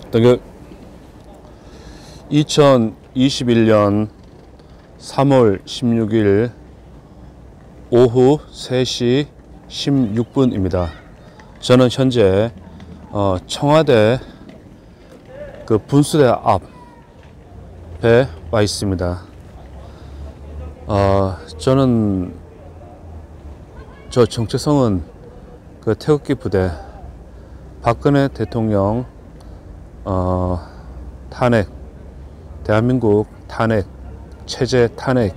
등급 2021년 3월 16일 오후 3시 16분입니다. 저는 현재 청와대 그 분수대 앞에 와 있습니다. 저는 저 정체성은 그 태극기 부대 박근혜 대통령 탄핵, 대한민국 탄핵, 체제 탄핵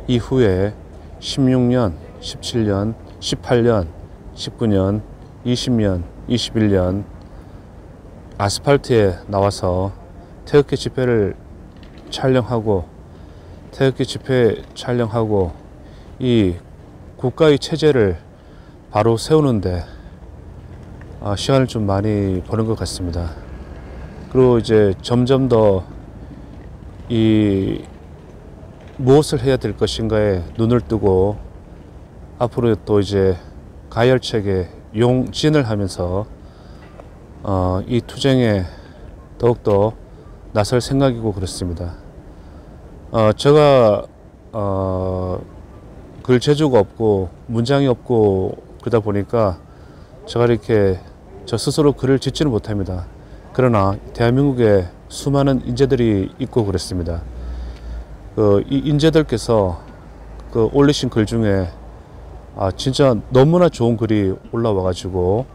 이후에 16년, 17년, 18년, 19년, 20년, 21년 아스팔트에 나와서 태극기 집회를 촬영하고 이 국가의 체제를 바로 세우는데 시간을 좀 많이 버는 것 같습니다. 그리고 이제 점점 더 이 무엇을 해야 될 것인가에 눈을 뜨고 앞으로 또 이제 가열책에 용진을 하면서 이 투쟁에 더욱더 나설 생각이고 그렇습니다. 제가 글 재주가 없고 문장이 없고 그러다 보니까 제가 이렇게 저 스스로 글을 짓지는 못합니다. 그러나 대한민국에 수많은 인재들이 있고 그렇습니다. 이 인재들께서 올리신 글 중에 진짜 너무나 좋은 글이 올라와 가지고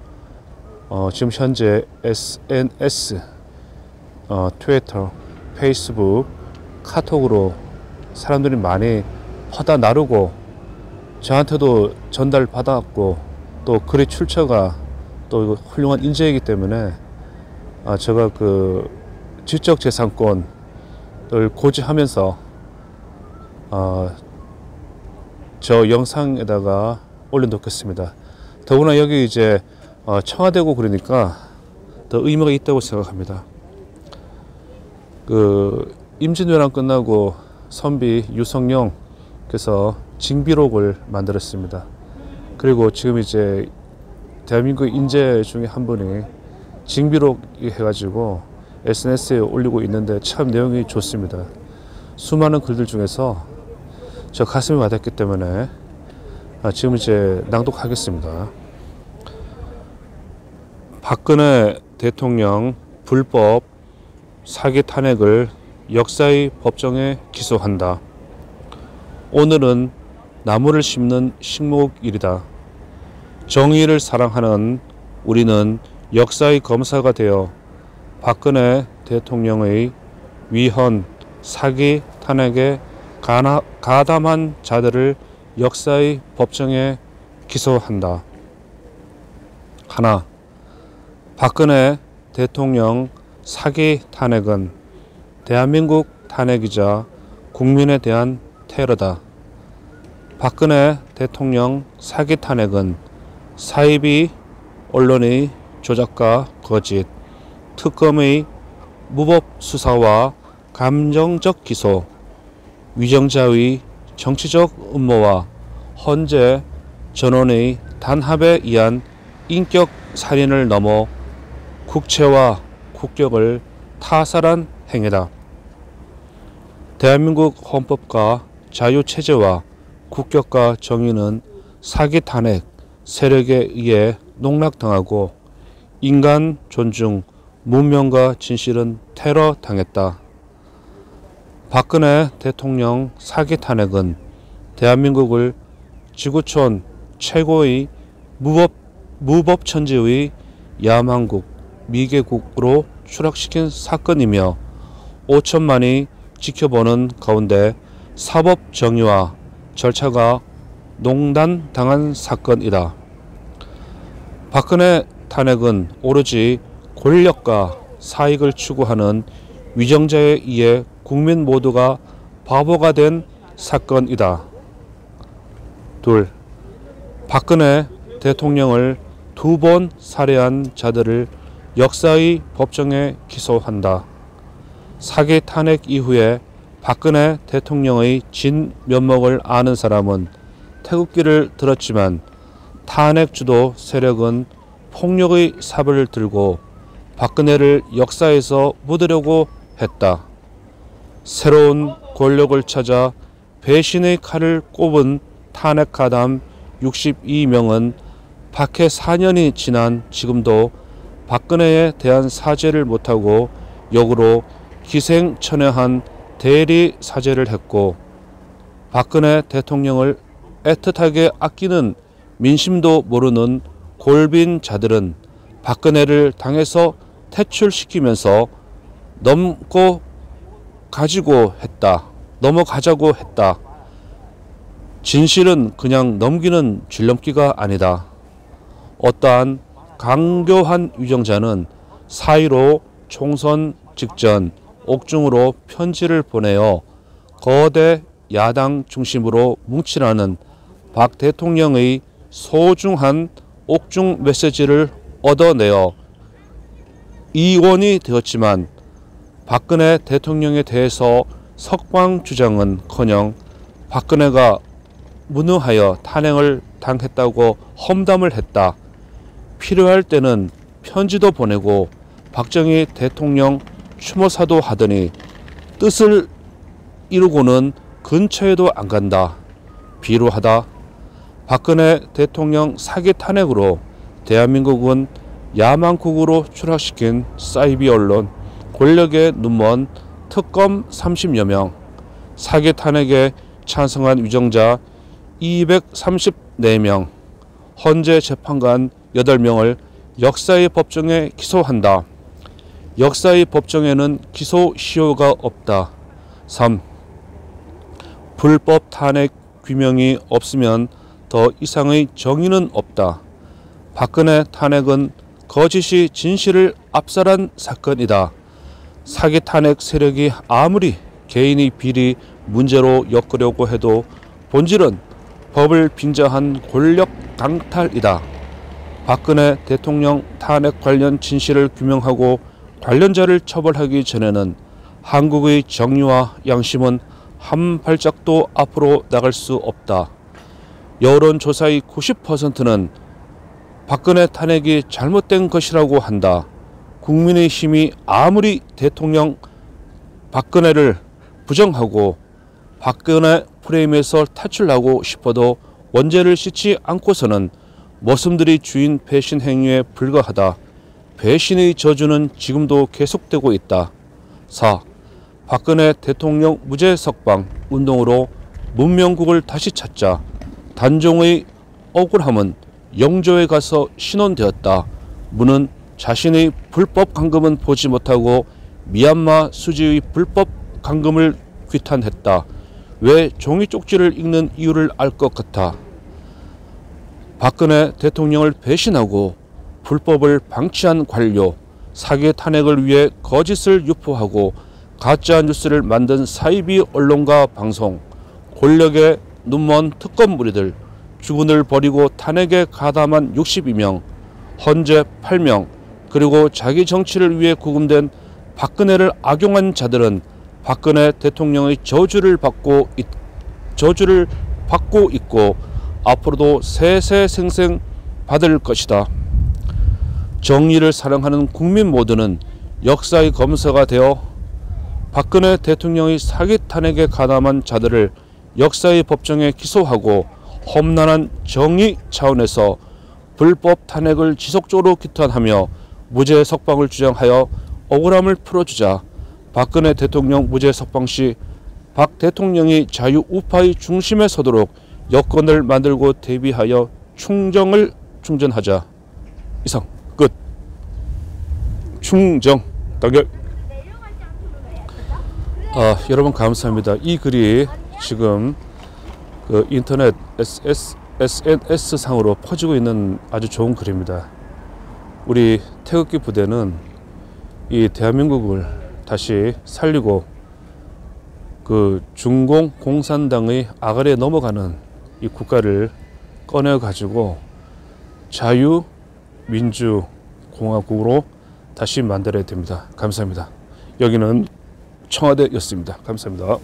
지금 현재 SNS, 트위터, 페이스북, 카톡으로 사람들이 많이 퍼다 나르고 저한테도 전달 받았고 또 글의 출처가 또 훌륭한 인재이기 때문에 제가 그 지적재산권을 고지하면서 저 영상에다가 올려놓겠습니다. 더구나 여기 이제 청와대고 그러니까 더 의미가 있다고 생각합니다. 그 임진왜란 끝나고 선비 유성룡께서 징비록을 만들었습니다. 그리고 지금 이제 대한민국 인재 중에 한 분이 징비록 해가지고 SNS에 올리고 있는데 참 내용이 좋습니다. 수많은 글들 중에서 저 가슴이 와닿기 때문에 지금 이제 낭독하겠습니다. 박근혜 대통령 불법 사기 탄핵을 역사의 법정에 기소한다. 오늘은 나무를 심는 식목일이다. 정의를 사랑하는 우리는 역사의 검사가 되어 박근혜 대통령의 위헌 사기 탄핵에 가담한 자들을 역사의 법정에 기소한다. 하나, 박근혜 대통령 사기 탄핵은 대한민국 탄핵이자 국민에 대한 테러다. 박근혜 대통령 사기 탄핵은 사이비 언론의 조작과 거짓, 특검의 무법 수사와 감정적 기소, 위정자의 정치적 음모와 헌재 전원의 단합에 의한 인격 살인을 넘어 국채와 국격을 타살한 행위다. 대한민국 헌법과 자유체제와 국격과 정의는 사기 탄핵 세력에 의해 농락당하고 인간 존중, 문명과 진실은 테러 당했다. 박근혜 대통령 사기 탄핵은 대한민국을 지구촌 최고의 무법천지의 야만국, 미개국으로 추락시킨 사건이며 5천만이 지켜보는 가운데 사법 정의와 절차가 농단당한 사건이다. 박근혜 탄핵은 오로지 권력과 사익을 추구하는 위정자에 의해 국민 모두가 바보가 된 사건이다. 둘, 박근혜 대통령을 2번 살해한 자들을 역사의 법정에 기소한다. 사기 탄핵 이후에 박근혜 대통령의 진면목을 아는 사람은 태극기를 들었지만 탄핵 주도 세력은 폭력의 사벌을 들고 박근혜를 역사에서 묻으려고 했다. 새로운 권력을 찾아 배신의 칼을 꼽은 탄핵가담 62명은 박해 4년이 지난 지금도 박근혜에 대한 사죄를 못하고 역으로 기생천외한 대리 사죄를 했고, 박근혜 대통령을 애틋하게 아끼는 민심도 모르는 골빈 자들은 박근혜를 당에서 퇴출시키면서 넘어가자고 했다. 진실은 그냥 넘기는 줄넘기가 아니다. 어떠한 강교한 위정자는 4.15 총선 직전 옥중으로 편지를 보내어 거대 야당 중심으로 뭉치라는 박 대통령의 소중한 옥중 메시지를 얻어내어 이원이 되었지만, 박근혜 대통령에 대해서 석방 주장은커녕 박근혜가 무능하여 탄핵을 당했다고 험담을 했다. 필요할 때는 편지도 보내고 박정희 대통령 추모사도 하더니 뜻을 이루고는 근처에도 안 간다. 비루하다. 박근혜 대통령 사기 탄핵으로 대한민국은 야만국으로 추락시킨 사이비 언론, 권력에 눈먼 특검 30여 명, 사기 탄핵에 찬성한 위정자 234명, 헌재 재판관 8명을 역사의 법정에 기소한다. 역사의 법정에는 기소 시효가 없다. 3. 불법 탄핵 규명이 없으면 더 이상의 정의는 없다. 박근혜 탄핵은 거짓이 진실을 압살한 사건이다. 사기 탄핵 세력이 아무리 개인의 비리 문제로 엮으려고 해도 본질은 법을 빙자한 권력 강탈이다. 박근혜 대통령 탄핵 관련 진실을 규명하고 관련자를 처벌하기 전에는 한국의 정의와 양심은 한 발짝도 앞으로 나갈 수 없다. 여론조사의 90%는 박근혜 탄핵이 잘못된 것이라고 한다. 국민의 힘이 아무리 대통령 박근혜를 부정하고 박근혜 프레임에서 탈출하고 싶어도 원죄를 씻지 않고서는 머슴들이 주인 배신 행위에 불과하다. 배신의 저주는 지금도 계속되고 있다. 4. 박근혜 대통령 무죄 석방 운동으로 문명국을 다시 찾자. 단종의 억울함은 영조에 가서 신원되었다. 문은 자신의 불법 감금은 보지 못하고 미얀마 수지의 불법 감금을 규탄했다. 왜 종이 쪽지를 읽는 이유를 알 것 같아. 박근혜 대통령을 배신하고 불법을 방치한 관료, 사기 탄핵을 위해 거짓을 유포하고 가짜 뉴스를 만든 사이비 언론과 방송, 권력에 눈먼 특검 무리들, 주군을 버리고 탄핵에 가담한 62명, 헌재 8명, 그리고 자기 정치를 위해 구금된 박근혜를 악용한 자들은 박근혜 대통령의 저주를 받고 있고 앞으로도 세세생생 받을 것이다. 정의를 사랑하는 국민 모두는 역사의 검사가 되어 박근혜 대통령의 사기 탄핵에 가담한 자들을 역사의 법정에 기소하고 험난한 정의 차원에서 불법 탄핵을 지속적으로 규탄하며 무죄 석방을 주장하여 억울함을 풀어주자. 박근혜 대통령 무죄 석방 시 박 대통령이 자유 우파의 중심에 서도록 여건을 만들고 대비하여 충전하자. 이상 끝. 충정 단결. 여러분 감사합니다. 이 글이 지금 그 인터넷 SNS 상으로 퍼지고 있는 아주 좋은 글입니다. 우리 태극기 부대는 이 대한민국을 다시 살리고 그 중공 공산당의 아가리에 넘어가는 이 국가를 꺼내 가지고 자유민주공화국으로 다시 만들어야 됩니다. 감사합니다. 여기는 청와대였습니다. 감사합니다.